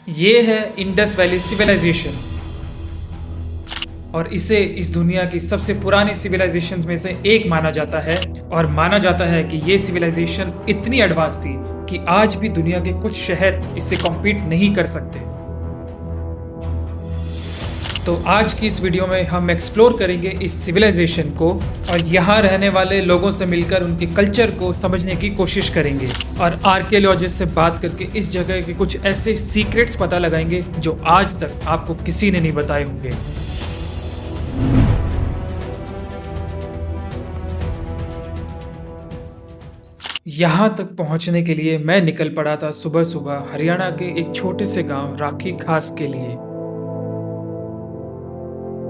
ये है Indus valley civilisation और इसे इस दुनिया की सबसे पुरानी सिविलाइजेशंस में से एक माना जाता है और माना जाता है कि ये सिविलाइजेशन इतनी एडवांस थी कि आज भी दुनिया के कुछ शहर इससे कॉम्पीट नहीं कर सकते। तो आज की इस वीडियो में हम एक्सप्लोर करेंगे इस सिविलाइजेशन को और यहाँ रहने वाले लोगों से मिलकर उनके कल्चर को समझने की कोशिश करेंगे और आर्कियोलॉजिस्ट से बात करके इस जगह के कुछ ऐसे सीक्रेट्स पता लगाएंगे जो आज तक आपको किसी ने नहीं बताए होंगे। यहाँ तक पहुँचने के लिए मैं निकल पड़ा था सुबह सुबह हरियाणा के एक छोटे से गांव राखी खास के लिए।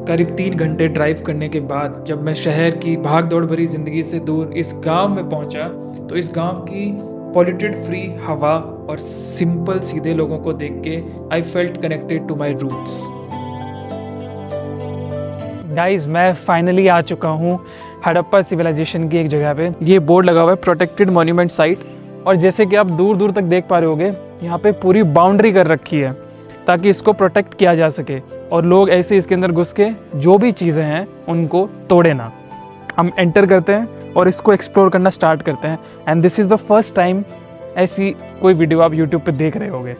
करीब 3 घंटे ड्राइव करने के बाद जब मैं शहर की भाग दौड़ भरी जिंदगी से दूर इस गांव में पहुंचा तो इस गांव की पॉल्यूटेड फ्री हवा और सिंपल सीधे लोगों को देख के I felt connected to my roots. Guys, मैं फाइनली आ चुका हूँ हड़प्पा सिविलाइजेशन की एक जगह पे। ये बोर्ड लगा हुआ है प्रोटेक्टेड मॉन्यूमेंट साइट और जैसे कि आप दूर दूर तक देख पा रहे होगे यहाँ पे पूरी बाउंड्री कर रखी है ताकि इसको प्रोटेक्ट किया जा सके और लोग ऐसे इसके अंदर घुस के जो भी चीज़ें हैं उनको तोड़े ना। हम एंटर करते हैं और इसको एक्सप्लोर करना स्टार्ट करते हैं and this is the first time ऐसी कोई वीडियो आप यूट्यूब पे देख रहे होगे।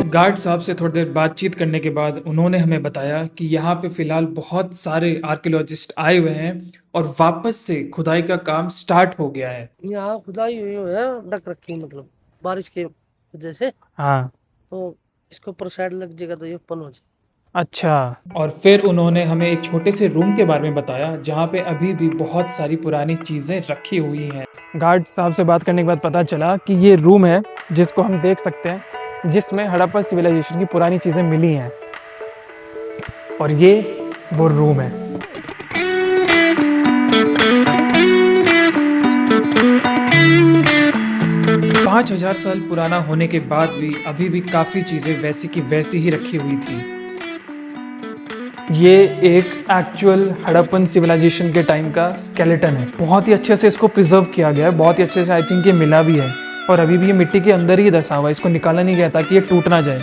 गार्ड साहब से थोड़ी देर बातचीत करने के बाद उन्होंने हमें बताया कि यहाँ पे फिलहाल बहुत सारे आर्कियोलॉजिस्ट आए हुए हैं और वापस से खुदाई का काम स्टार्ट हो गया है। यहाँ खुदाई हुई है, डक रखी है, मतलब बारिश के वजह से। हाँ, तो इसके ऊपर साइड लग जाएगा तो ये ओपन हो जाए। अच्छा। और फिर उन्होंने हमें एक छोटे से रूम के बारे में बताया जहाँ पे अभी भी बहुत सारी पुरानी चीज़ें रखी हुई हैं। गार्ड साहब से बात करने के बाद पता चला कि ये रूम है जिसको हम देख सकते हैं जिसमें हड़प्पा सिविलाइजेशन की पुरानी चीज़ें मिली हैं और ये वो रूम है। पाँच 5000 साल पुराना होने के बाद भी अभी भी काफ़ी चीज़ें वैसी की वैसी ही रखी हुई थी। ये एक एक्चुअल हड़प्पन सिविलाइजेशन के टाइम का स्केलेटन है। बहुत ही अच्छे से इसको प्रिजर्व किया गया है, बहुत ही अच्छे से आई थिंक ये मिला भी है और अभी भी ये मिट्टी के अंदर ही दसा हुआ है, इसको निकाला नहीं गया ताकि ये टूट ना जाए।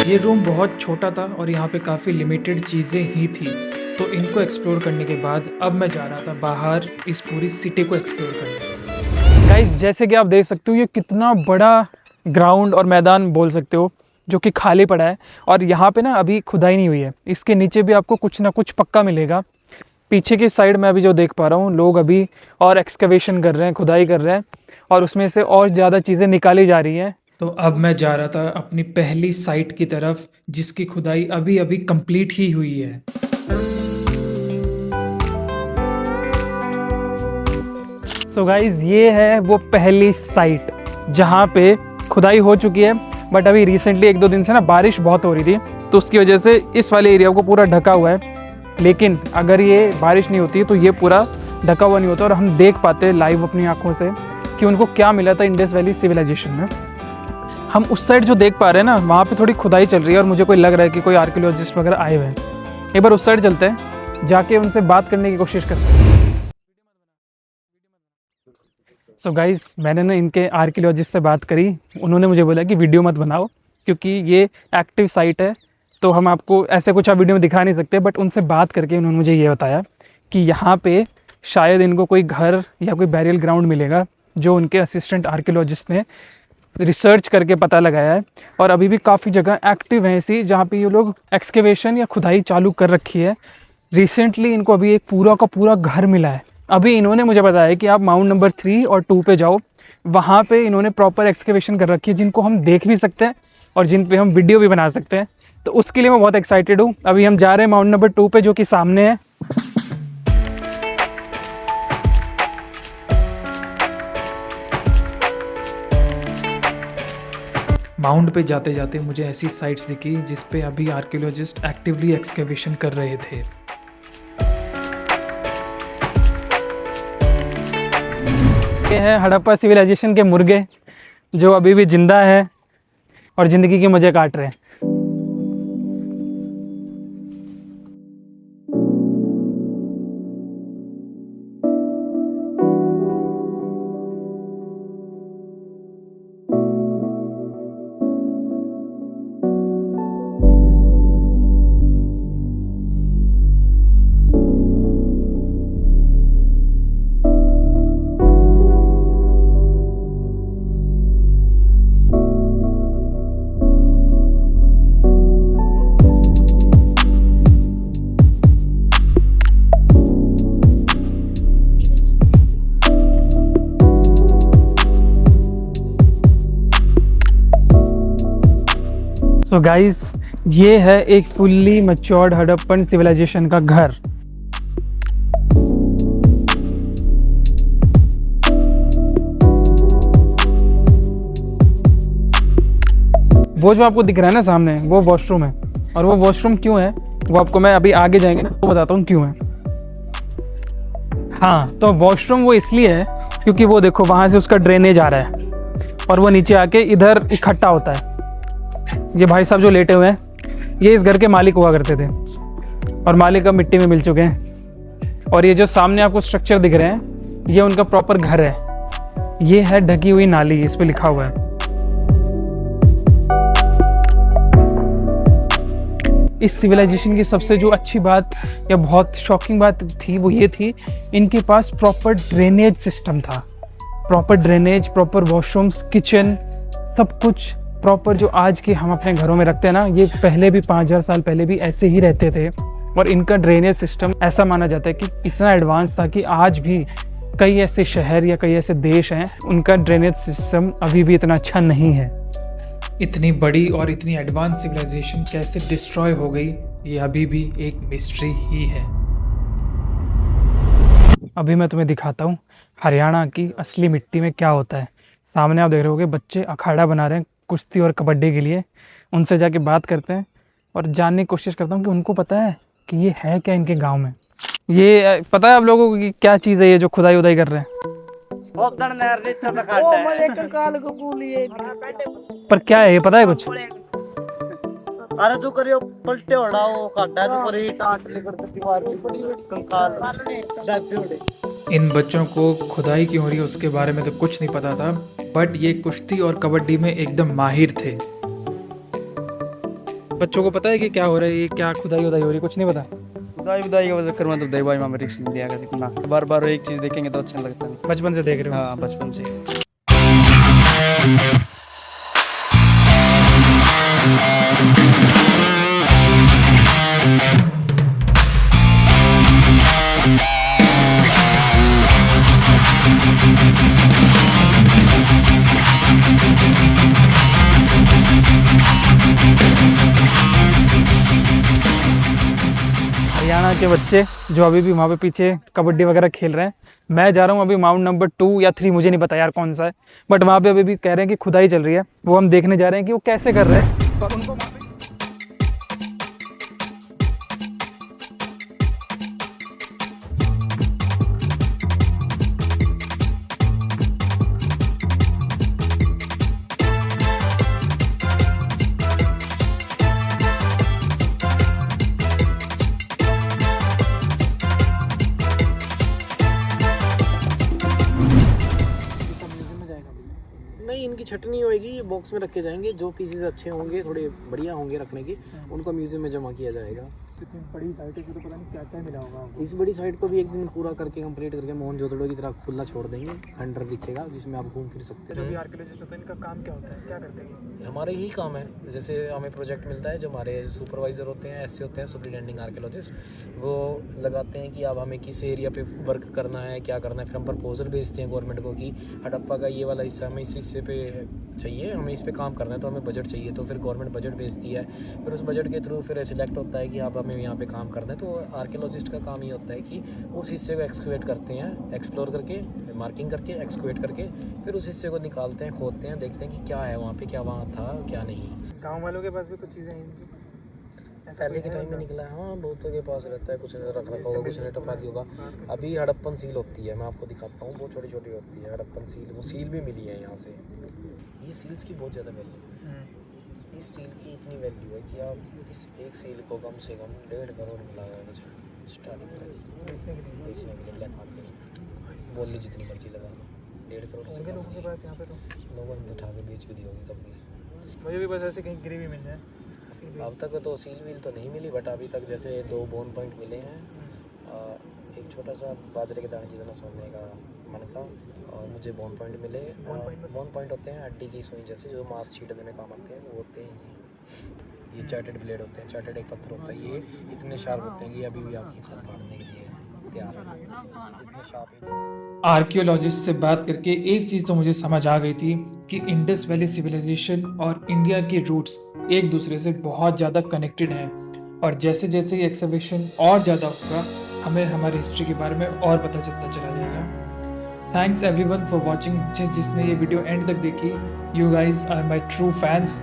ये रूम बहुत छोटा था और यहाँ पे काफ़ी लिमिटेड चीज़ें ही थी, तो इनको एक्सप्लोर करने के बाद अब मैं जा रहा था बाहर इस पूरी सिटी को एक्सप्लोर करने। गाइस, जैसे कि आप देख सकते हो ये कितना बड़ा ग्राउंड और मैदान बोल सकते हो जो कि खाली पड़ा है और यहाँ पे ना अभी खुदाई नहीं हुई है। इसके नीचे भी आपको कुछ ना कुछ पक्का मिलेगा। पीछे की साइड में अभी जो देख पा रहा हूँ लोग अभी और एक्सकवेशन कर रहे हैं, खुदाई कर रहे हैं और उसमें से और ज़्यादा चीज़ें निकाली जा रही हैं। तो अब मैं जा रहा था अपनी पहली साइट की तरफ जिसकी खुदाई अभी अभी कंप्लीट ही हुई है। सो गाइज, ये है वो पहली साइट जहाँ पे खुदाई हो चुकी है बट अभी रिसेंटली 1-2 दिन से ना बारिश बहुत हो रही थी तो उसकी वजह से इस वाले एरिया को पूरा ढका हुआ है। लेकिन अगर ये बारिश नहीं होती तो ये पूरा ढका हुआ नहीं होता और हम देख पाते लाइव अपनी आंखों से कि उनको क्या मिला था इंडस वैली सिविलाइजेशन में। हम उस साइड जो देख पा रहे हैं ना वहाँ पे थोड़ी खुदाई चल रही है और मुझे कोई लग रहा है कि कोई आर्कियोलॉजिस्ट वगैरह आए हुए हैं। एक बार उस साइड चलते हैं, जाके उनसे बात करने की कोशिश करते हैं। सो गाइज, मैंने ना इनके आर्कियोलॉजिस्ट से बात करी। उन्होंने मुझे बोला कि वीडियो मत बनाओ क्योंकि ये एक्टिव साइट है तो हम आपको ऐसे कुछ आप वीडियो में दिखा नहीं सकते। बट उनसे बात करके उन्होंने मुझे ये बताया कि यहाँ पे शायद इनको कोई घर या कोई बैरियल ग्राउंड मिलेगा जो उनके असिस्टेंट आर्कियोलॉजिस्ट ने रिसर्च करके पता लगाया है। और अभी भी काफ़ी जगह एक्टिव हैं ऐसी जहाँ पे ये लोग एक्सकेवेशन या खुदाई चालू कर रखी है। रिसेंटली इनको अभी एक पूरा का पूरा घर मिला है। अभी इन्होंने मुझे बताया कि आप माउंट नंबर 3 और 2 पे जाओ, वहाँ पे इन्होंने प्रॉपर एक्सकेवेशन कर रखी है जिनको हम देख भी सकते हैं और जिन पे हम वीडियो भी बना सकते हैं। तो उसके लिए मैं बहुत एक्साइटेड हूँ। अभी हम जा रहे हैं माउंट नंबर 2 पे जो कि सामने है। माउंट पे जाते जाते मुझे ऐसी साइट्स दिखी जिस पे अभी आर्कियोलॉजिस्ट एक्टिवली एक्सकेवेशन कर रहे थे। ये हैं हड़प्पा सिविलाइजेशन के मुर्गे जो अभी भी जिंदा है और ज़िंदगी के मज़े काट रहे हैं। सो गाइस, ये है एक फुल्ली मैच्योर्ड हड़प्पन सिविलाइजेशन का घर। वो जो आपको दिख रहा है ना सामने, वो वॉशरूम है। और वो वॉशरूम क्यों है वो आपको मैं अभी आगे जाएंगे ना तो बताता हूँ क्यों है। हाँ, तो वॉशरूम वो इसलिए है क्योंकि वो देखो वहाँ से उसका ड्रेनेज आ रहा है और वो नीचे आके इधर इकट्ठा होता है। ये भाई साहब जो लेटे हुए हैं ये इस घर के मालिक हुआ करते थे और मालिक अब मिट्टी में मिल चुके हैं। और ये जो सामने आपको स्ट्रक्चर दिख रहे हैं ये उनका प्रॉपर घर है। ये है ढकी हुई नाली, इस पे लिखा हुआ है। इस सिविलाइजेशन की सबसे जो अच्छी बात या बहुत शॉकिंग बात थी वो ये थी, इनके पास प्रॉपर ड्रेनेज सिस्टम था। Proper drainage, proper washrooms, kitchen, सब कुछ प्रॉपर। जो आज के हम अपने घरों में रखते हैं ना, ये पहले भी 5000 साल पहले भी ऐसे ही रहते थे। और इनका ड्रेनेज सिस्टम ऐसा माना जाता है कि इतना एडवांस था कि आज भी कई ऐसे शहर या कई ऐसे देश हैं उनका ड्रेनेज सिस्टम अभी भी इतना अच्छा नहीं है। इतनी बड़ी और इतनी एडवांस सिविलाइजेशन कैसे डिस्ट्रॉय हो गई, ये अभी भी एक मिस्ट्री ही है। अभी मैं तुम्हें दिखाता हूँ हरियाणा की असली मिट्टी में क्या होता है। सामने आप देख रहे होगे बच्चे अखाड़ा बना रहे हैं कुश्ती और कबड्डी के लिए। उनसे जाके बात करते हैं और जानने की कोशिश करता हूँ कि उनको पता है कि ये है क्या इनके गांव में। ये पता है आप लोगों को कि क्या चीज़ है ये जो खुदाई उदाई कर रहे हैं? पर क्या है ये पता है कुछ? अरे जो करियो पलटे उड़ाओ काटा जो करी टाट लेकर दीवार में पड़ी कंकाल डाबे उड़े। इन बच्चों को खुदाई क्यों हो रही है उसके बारे में तो कुछ नहीं पता था, बट ये कुश्ती और कबड्डी में एकदम माहिर थे। बच्चों को पता है कि क्या हो रहा है, ये क्या खुदाई उदाई हो रही है? कुछ नहीं पता। खुदाई उदाई का चक्कर में तो दही भाई में रिक्स नहीं लिया करना। बार बार एक चीज देखेंगे तो अच्छा लगता नहीं। बचपन से देख रहे हो? हाँ, बचपन से। हरियाणा के बच्चे जो अभी भी वहाँ पे पीछे कबड्डी वगैरह खेल रहे हैं। मैं जा रहा हूँ अभी माउंट नंबर 2 या 3, मुझे नहीं पता यार कौन सा है, बट वहाँ पे अभी भी कह रहे हैं कि खुदाई चल रही है। वो हम देखने जा रहे हैं कि वो कैसे कर रहे हैं। और उनको नहीं, इनकी छटनी होएगी, ये बॉक्स में रखे जाएंगे। जो पीसेस अच्छे होंगे, थोड़े बढ़िया होंगे रखने के, उनको म्यूजियम में जमा किया जाएगा। कितनी बड़ी साइट है, तो पता नहीं क्या क्या मिला होगा। इस बड़ी साइट को भी एक दिन पूरा करके कंप्लीट करके मोहनजोदड़ो की तरह खुला छोड़ देंगे। खंडर दिखेगा जिसमें आप घूम फिर सकते जो भी हैं। आर्कियोलॉजिस्ट होता है इनका काम क्या होता है, क्या करते हैं? हमारा यही काम है। जैसे हमें प्रोजेक्ट मिलता है, जो हमारे सुपरवाइज़र होते हैं, ऐसे होते हैं सुपरिटेंडिंग आर्कियोलॉजिस्ट, वो लगाते हैं कि अब हमें किस एरिया पे वर्क करना है, क्या करना है। फिर हम प्रपोजल भेजते हैं गवर्नमेंट को कि हड़प्पा का ये वाला हिस्सा हमें इस हिस्से पे चाहिए, हमें इस पे काम करना है, तो हमें बजट चाहिए। तो फिर गवर्नमेंट बजट भेजती है, फिर उस बजट के थ्रू फिर सिलेक्ट होता है कि अब हमें यहाँ पे काम करना है। तो आर्कियोलॉजिस्ट का काम ये होता है कि उस हिस्से को एक्सकवेट करते हैं, एक्सप्लोर करके, मार्किंग करके, एक्सकवेट करके, फिर उस हिस्से को निकालते हैं, खोदते हैं, देखते हैं कि क्या है वहाँ पे, क्या वहाँ था, क्या नहीं। गाँव वालों के पास भी कुछ चीज़ें हैं पहले के टाइम में निकला है। हाँ, बहुतों के पास रहता है, कुछ ने रख रखा होगा, कुछ ने टपा दिया होगा। अभी हड़प्पन सील होती है, मैं आपको दिखाता हूँ, बहुत छोटी छोटी होती है हड़प्पन सील। वो सील भी मिली है यहाँ से। ये सील्स की बहुत ज़्यादा वैल्यू है। इस सील की इतनी वैल्यू है कि आप इस एक सील को कम से कम 1.5 करोड़ में लगाओगे स्टार्टिंग प्राइस बेचने के लिए ब्लैक मार्केट बोल ली जितनी मर्जी लगा लो 1.5 करोड़ से लोगों के पास यहाँ पे तो लोगों ने उठा के बेच भी दी होगी कभी। मुझे भी बस ऐसे कहीं गिरी भी मिल जाए। अब तक तो सील व्हील तो नहीं मिली बट अभी तक जैसे 2 बोन पॉइंट मिले हैं, एक छोटा सा बाजरे के दाने जितना सोने का मन का, और मुझे बोन पॉइंट मिले। बोन पॉइंट होते हैं हड्डी की सुई जैसे जो मांस छींटने में काम आते हैं, वो होते हैं ये चार्टेड ब्लेड होते हैं। चार्टेड एक पत्थर होता है, ये इतने शार्प होते हैं कि अभी भी आपकी खाल काटने के लिए तैयार है, इतने शार्प है। आर्कियोलॉजिस्ट से बात करके एक चीज़ तो मुझे समझ आ गई थी कि इंडस वैली सिविलाइजेशन और इंडिया के रूट्स एक दूसरे से बहुत ज़्यादा कनेक्टेड हैं, और जैसे जैसे ये एक्सकवेशन और ज़्यादा होगा हमें हमारी हिस्ट्री के बारे में और पता चलता चला जाएगा। Thanks everyone for watching. जिसने ये वीडियो एंड तक देखी, you guys are my true fans.